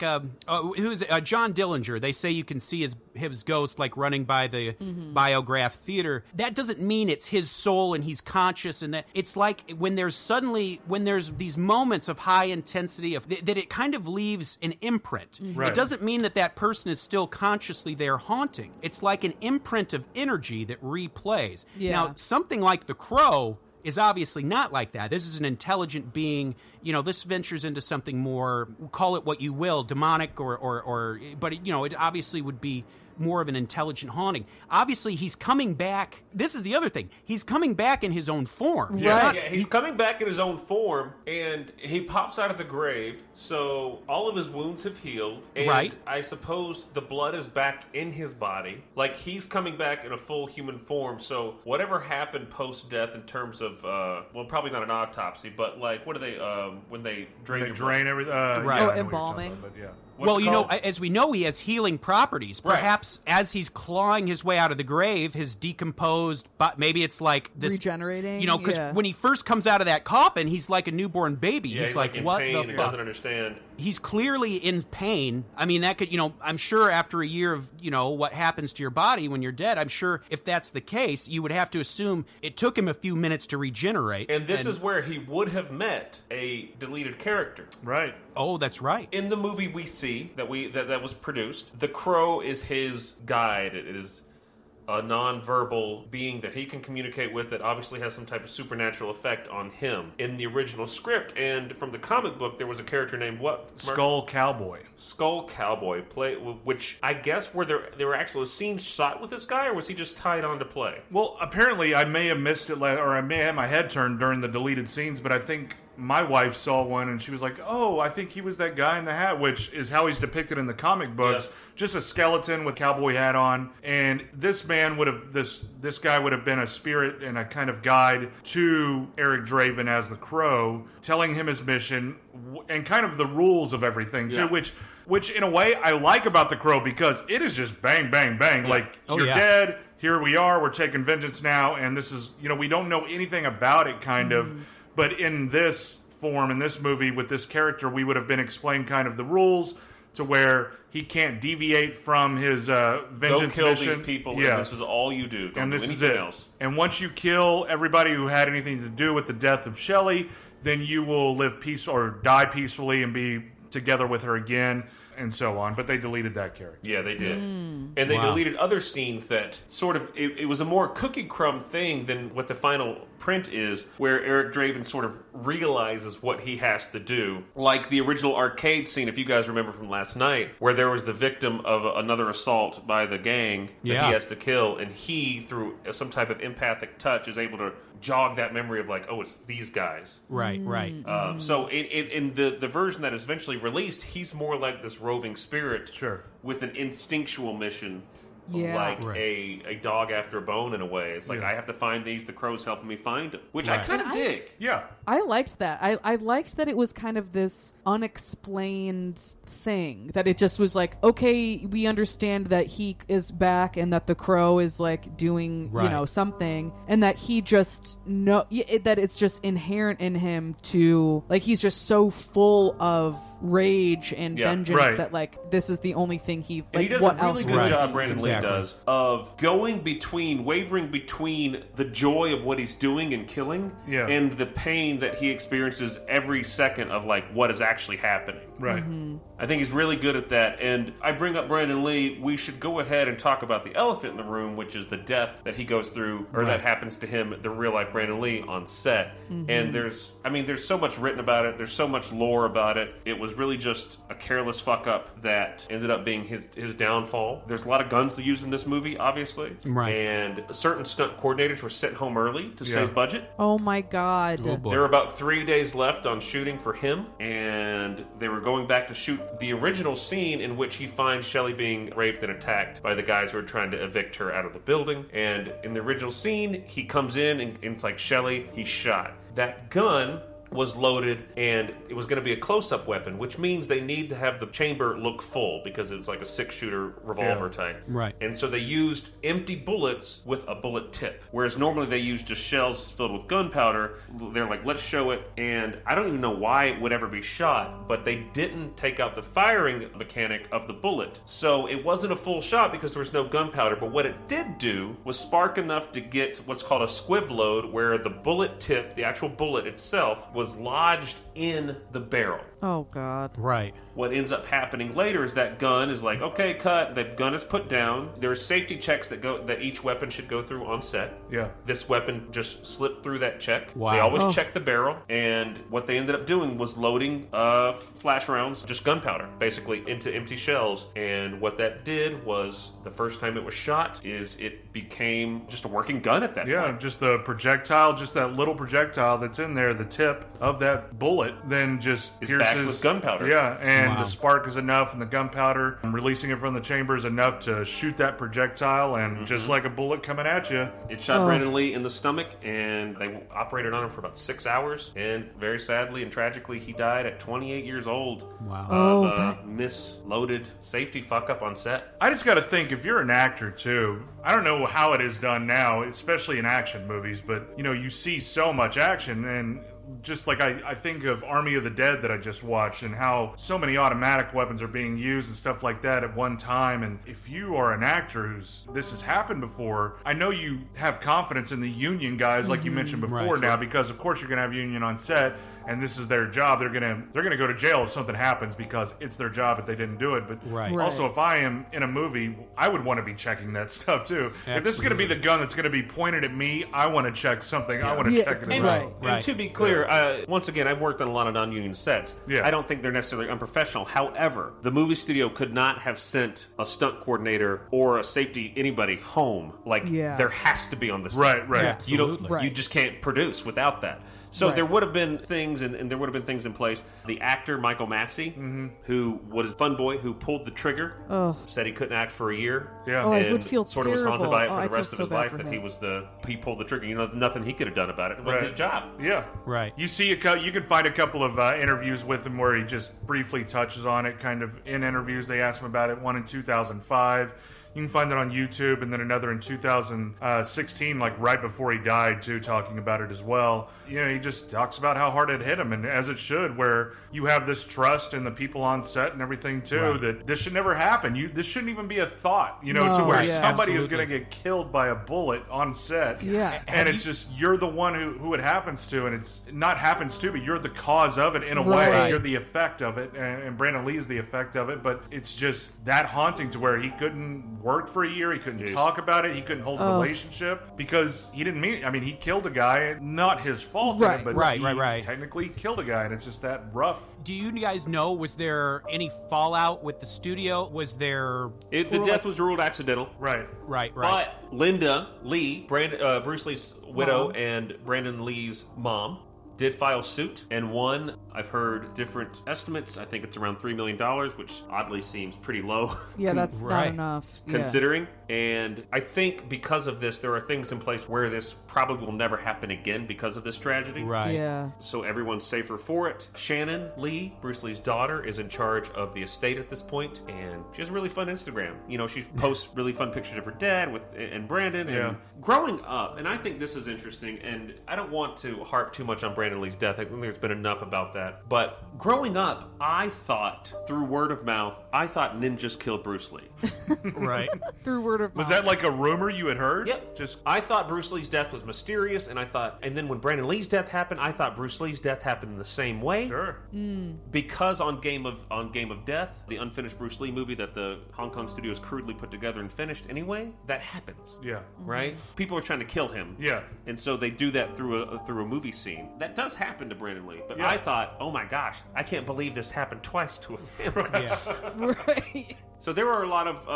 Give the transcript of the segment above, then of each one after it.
who's John Dillinger. They say you can see his ghost like running by the Biograph Theater. That doesn't mean it's his soul and he's conscious, and that it's like when there's these moments of high intensity that it kind of leaves an imprint. Right. It doesn't mean that person is still consciously there haunting. It's like an imprint of energy that replays. Yeah. Now, something like The Crow is obviously not like that. This is an intelligent being. This ventures into something more, call it what you will, demonic but it obviously would be more of an intelligent haunting. Obviously, he's coming back. This is the other thing. He's coming back in his own form. Yeah, he's coming back in his own form, and he pops out of the grave, so all of his wounds have healed, and I suppose the blood is back in his body. Like, he's coming back in a full human form, so whatever happened post-death in terms of, probably not an autopsy, but, like, what do they, when they drain everything? Embalming. As we know, he has healing properties. Perhaps as he's clawing his way out of the grave, his decomposed, but maybe it's like this regenerating. Because when he first comes out of that coffin, he's like a newborn baby. Yeah, he's like in what pain, the he fuck? doesn't understand. He's clearly in pain. I mean, that could, I'm sure after a year of, what happens to your body when you're dead, I'm sure if that's the case, you would have to assume it took him a few minutes to regenerate. And this is where he would have met a deleted character. Right. Oh, that's right. In the movie we see that was produced, the Crow is his guide. It is a non-verbal being that he can communicate with that obviously has some type of supernatural effect on him. In the original script and from the comic book, there was a character named what? Skull Cowboy. Skull Cowboy, which I guess there were actual scenes shot with this guy, or was he just tied on to play? Well, apparently I may have missed it, or I may have my head turned during the deleted scenes, but I think my wife saw one and she was like, oh, I think he was that guy in the hat, which is how he's depicted in the comic books. Yeah. Just a skeleton with cowboy hat on. And this man this guy would have been a spirit and a kind of guide to Eric Draven as the Crow, telling him his mission and kind of the rules of everything too, which in a way I like about the Crow, because it is just bang, bang, bang. Yeah. Like, you're dead, here we are, we're taking vengeance now, and this is, we don't know anything about it kind of. But in this form, in this movie, with this character, we would have been explained kind of the rules to where he can't deviate from his vengeance Go kill mission. these people, and this is all you do. Don't do anything else. And once you kill everybody who had anything to do with the death of Shelley, then you will live peaceful or die peacefully and be together with her again, and so on. But they deleted that character. Yeah, they did. And they deleted other scenes that sort of, it was a more cookie crumb thing than what the final print is, where Eric Draven sort of realizes what he has to do. Like the original arcade scene, if you guys remember from last night, where there was the victim of another assault by the gang that he has to kill, and he, through some type of empathic touch, is able to jog that memory of like, oh, it's these guys. Right. So in the version that is eventually released, he's more like this roving spirit with an instinctual mission. Like a dog after a bone in a way. It's like, I have to find these, the Crow's helping me find them, which I kind of dig. Yeah. I liked that. I liked that it was kind of this unexplained thing, that it just was like, okay, we understand that he is back and that the Crow is like doing something, and that he just that it's just inherent in him to, like, he's just so full of rage and vengeance that like this is the only thing he, like, and he does what a really else good job, Brandon Lee does, of wavering between the joy of what he's doing and killing and the pain that he experiences every second of like what is actually happening. Right. I think he's really good at that. And I bring up Brandon Lee, we should go ahead and talk about the elephant in the room, which is the death that he goes through, or that happens to him, the real life Brandon Lee, on set. And there's so much written about it, there's so much lore about it. It was really just a careless fuck up that ended up being his downfall. There's a lot of guns used in this movie, obviously. Right. And certain stunt coordinators were sent home early to save budget. Oh my God. Oh boy. There were about 3 days left on shooting for him, and they were going back to shoot the original scene in which he finds Shelley being raped and attacked by the guys who are trying to evict her out of the building. And in the original scene, he comes in and it's like, Shelley, he's shot. That gun was loaded, and it was going to be a close-up weapon, which means they need to have the chamber look full because it's like a 6-shooter revolver type. Right. And so they used empty bullets with a bullet tip, whereas normally they use just shells filled with gunpowder. They're like, let's show it, and I don't even know why it would ever be shot, but they didn't take out the firing mechanic of the bullet. So it wasn't a full shot because there was no gunpowder, but what it did do was spark enough to get what's called a squib load, where the bullet tip, the actual bullet itself, was lodged in the barrel. Oh, God. Right. What ends up happening later is that gun is like, okay, cut. The gun is put down. There are safety checks that each weapon should go through on set. Yeah. This weapon just slipped through that check. Wow. They always check the barrel, and what they ended up doing was loading flash rounds, just gunpowder, basically, into empty shells. And what that did was, the first time it was shot, is it became just a working gun at that point. Yeah, just the projectile, just that little projectile that's in there, the tip of that bullet, then just It's pierces backed with gunpowder. Yeah, and Wow. the spark is enough, and the gunpowder, and releasing it from the chamber is enough to shoot that projectile, and just like a bullet coming at you. It shot Brandon Lee in the stomach, and they operated on him for about 6 hours. And very sadly and tragically, he died at 28 years old. Wow. Oh, of a that- misloaded safety fuck up on set. I just got to think, if you're an actor too, I don't know how it is done now, especially in action movies, but you see so much action, and just like I think of Army of the Dead that I just watched, and how so many automatic weapons are being used and stuff like that at one time. And if you are an actor who's this has happened before, I know you have confidence in the union guys, like you mentioned before. Right. Now, because of course you're gonna have union on set, and this is their job. They're gonna go to jail if something happens because it's their job if they didn't do it. But Right. also, if I am in a movie, I would want to be checking that stuff too. If this is going to be the gun that's going to be pointed at me, I want to check something. I want to Yeah, check it as and- well. right. And to be clear, once again, I've worked on a lot of non-union sets. Yeah. I don't think they're necessarily unprofessional. However, the movie studio could not have sent a stunt coordinator or a safety anybody home. Like, Yeah. there has to be on the set. Right. Yeah. You don't. Absolutely. Right. You just can't produce without that. So Right. there would have been things, and there would have been things in place. The actor Michael Massey, who was a fun boy, who pulled the trigger, said he couldn't act for a year. Yeah. Oh, I and would feel sort of was haunted terrible. by it Oh, for I the feel rest of so his bad life. for That him. he pulled the trigger. Nothing he could have done about it. It was Right. his job. Yeah. Right. You see, you can find a couple of interviews with him where he just briefly touches on it, kind of in interviews. They asked him about it, one in 2005. You can find that on YouTube, and then another in 2016, like right before he died, too, talking about it as well. He just talks about how hard it hit him, and as it should, where you have this trust in the people on set and everything, too, Right. that this should never happen. This shouldn't even be a thought, to No, where yeah. somebody is Absolutely. going to get killed by a bullet on set. Yeah. And it's just, you're the one who it happens to, and it's not happens to, but you're the cause of it in a Right. way. You're the effect of it, and Brandon Lee is the effect of it, but it's just that haunting to where he couldn't work for a year, he couldn't talk about it, he couldn't hold a relationship, because he didn't mean, he killed a guy, not his fault in Right. it, but Right, he right. technically killed a guy, and it's just that rough. Do you guys know, was there any fallout with the studio? Was there... The death was ruled accidental. Right. Right. But Linda Lee, Bruce Lee's widow, and Brandon Lee's mom, did file suit, and one, I've heard different estimates. I think it's around $3 million, which oddly seems pretty low. Yeah, that's not Right. enough. Yeah. Considering, and I think because of this, there are things in place where this probably will never happen again because of this tragedy. Right. Yeah. So everyone's safer for it. Shannon Lee, Bruce Lee's daughter, is in charge of the estate at this point, and she has a really fun Instagram. She posts really fun pictures of her dad and Brandon. Yeah. And growing up, and I think this is interesting, and I don't want to harp too much on Brandon Lee's death. I think there's been enough about that. But growing up, I thought, through word of mouth, I thought ninjas killed Bruce Lee. Right. Through word of mouth. Was that like a rumor you had heard? Yep. Just I thought Bruce Lee's death was mysterious, and then when Brandon Lee's death happened, I thought Bruce Lee's death happened in the same way. sure. Because on Game of Death, the unfinished Bruce Lee movie that the Hong Kong studios crudely put together and finished anyway, that happens. Yeah. Right? People are trying to kill him. Yeah. And so they do that through a movie scene. That does happen to Brandon Lee. But Yeah. I thought, oh my gosh, I can't believe this happened twice to a family. Yeah. right. So there are a lot of,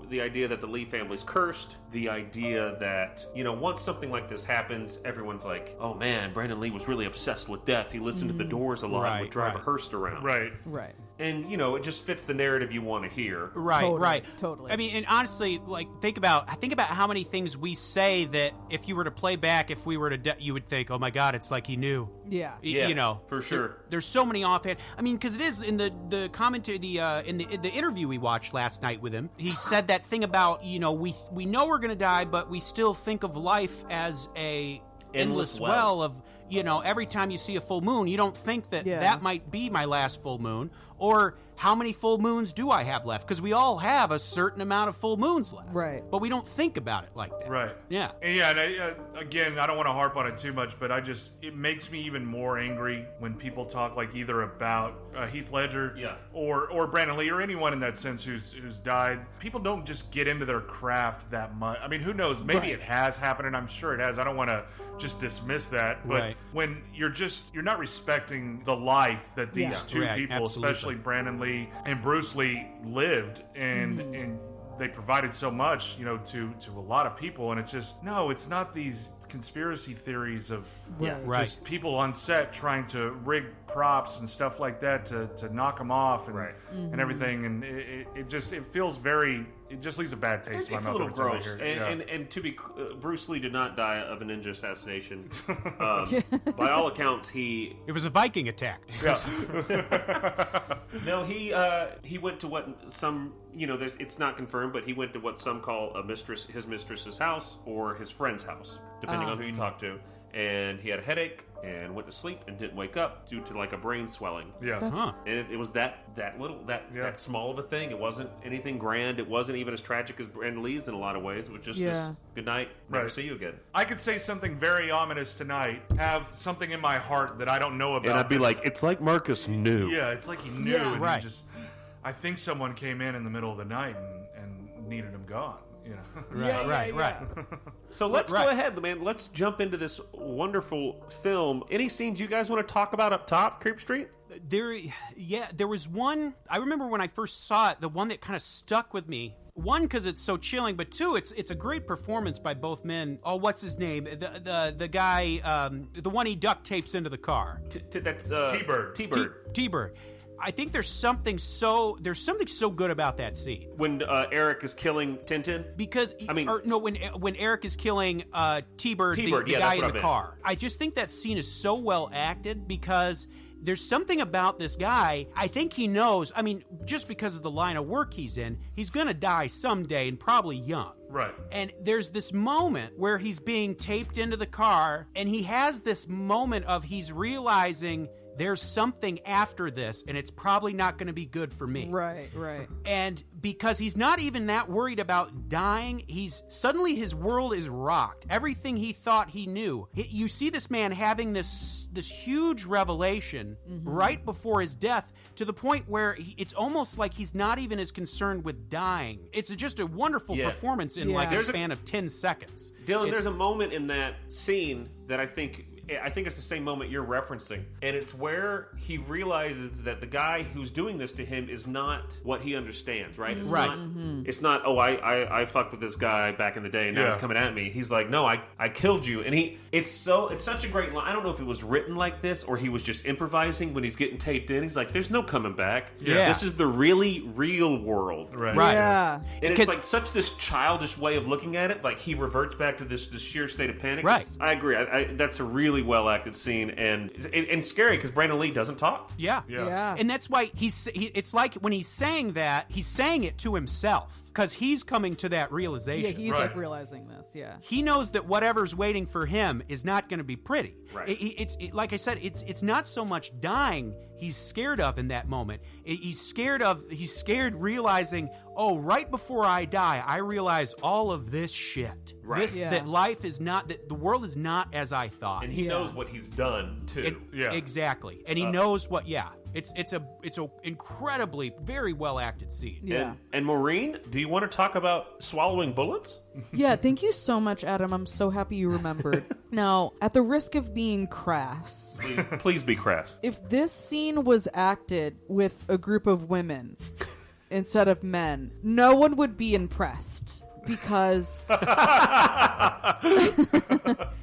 the idea that the Lee family's cursed, the idea that, once something like this happens, everyone's like, oh man, Brandon Lee was really obsessed with death. He listened to the Doors a lot and would drive a hearse around. Right. And, it just fits the narrative you want to hear. Totally. I mean, and honestly, think about how many things we say that if you were to play back, if we were to, you would think, oh my God, it's like he knew. Yeah. For sure. There's so many offhand. I mean, because it is in the commentary, in the interview we watched last night with him, he said that thing about, we know we're going to die, but we still think of life as a endless well of, every time you see a full moon, you don't think that that might be my last full moon, or how many full moons do I have left? Because we all have a certain amount of full moons left. Right. But we don't think about it like that. Right. Yeah. And again, I don't want to harp on it too much, but it makes me even more angry when people talk like either about Heath Ledger or Brandon Lee or anyone in that sense who's died. People don't just get into their craft that much. I mean, who knows? Maybe it has happened, and I'm sure it has. I don't want to just dismiss that. But when you're not respecting the life that these two people, especially Brandon Lee and Bruce Lee, lived, and they provided so much, to a lot of people, and it's just it's not these conspiracy theories of just people on set trying to rig props and stuff like that to knock them off and everything, and it just leaves a bad taste in my mouth. It's a little gross. And to be Bruce Lee did not die of a ninja assassination. By all accounts, it was a Viking attack. No, he went to what some it's not confirmed, but he went to what some call his mistress's house or his friend's house, depending on who you talk to. And he had a headache and went to sleep and didn't wake up due to like a brain swelling. And it was that small of a thing. It wasn't anything grand. It wasn't even as tragic as Brandon Lee's in a lot of ways. It was just this good night, never see you again. I could say something very ominous tonight, have something in my heart that I don't know about. And I'd be like, it's like Marcus knew. Yeah, it's like he knew. And I think someone came in the middle of the night and needed him gone. Right. So let's go ahead, man. Let's jump into this wonderful film. Any scenes you guys want to talk about up top, Creepstreet? There was one. I remember when I first saw it, the one that kind of stuck with me. One, because it's so chilling, but two, it's a great performance by both men. Oh, what's his name? The guy, the one he duct tapes into the car. That's T-Bird. T-Bird. I think there's something so good about that scene when Eric is killing Tintin. Because when Eric is killing T-Bird, the guy in the car. I just think that scene is so well acted because there's something about this guy. I think he knows. I mean, just because of the line of work he's in, he's gonna die someday and probably young. Right. And there's this moment where he's being taped into the car, and he has this moment of he's realizing there's something after this, and it's probably not going to be good for me. Right. And because he's not even that worried about dying, suddenly his world is rocked. Everything he thought he knew. You see this man having this huge revelation right before his death, to the point where it's almost like he's not even as concerned with dying. It's just a wonderful performance in like a span of 10 seconds. Dylan, there's a moment in that scene that I think it's the same moment you're referencing. And it's where he realizes that the guy who's doing this to him is not what he understands, right? It's not, I fucked with this guy back in the day and now he's coming at me. He's like, no, I killed you. And it's such a great line. I don't know if it was written like this or he was just improvising when he's getting taped in. He's like, there's no coming back. Yeah. This is the really real world. Right. Yeah. And it's like such this childish way of looking at it. Like he reverts back to this sheer state of panic. Right. I agree. That's a really well acted scene and scary because Brandon Lee doesn't talk. Yeah. And that's why it's like when he's saying that, he's saying it to himself. Because he's coming to that realization. Yeah, he's like realizing this, He knows that whatever's waiting for him is not going to be pretty. Right. Like I said, it's not so much dying he's scared of in that moment. He's scared realizing, right before I die, I realize all of this shit. Right. That life is not, that the world is not as I thought. And he knows what he's done, too. Exactly. And he knows what, It's a incredibly, very well acted scene. Yeah. And Maureen, do you want to talk about swallowing bullets? Yeah, thank you so much, Adam. I'm so happy you remembered. Now, at the risk of being crass, please be crass. If this scene was acted with a group of women, instead of men, no one would be impressed. Because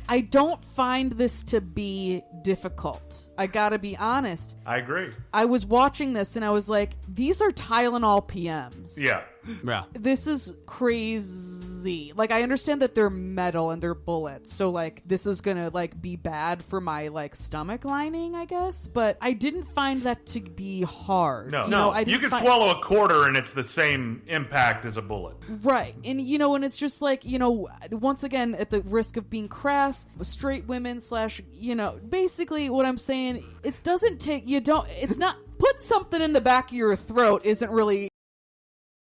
I don't find this to be difficult. I gotta be honest. I agree. I was watching this and I was like, these are Tylenol PMs. Yeah. This is crazy. Like, I understand that they're metal and they're bullets, so like this is gonna like be bad for my like stomach lining, I guess. But I didn't find that to be hard. No, you can swallow a quarter and it's the same impact as a bullet. Right. And and it's just like, once again, at the risk of being crass, straight women / basically what I'm saying, it doesn't take, it's not, put something in the back of your throat isn't really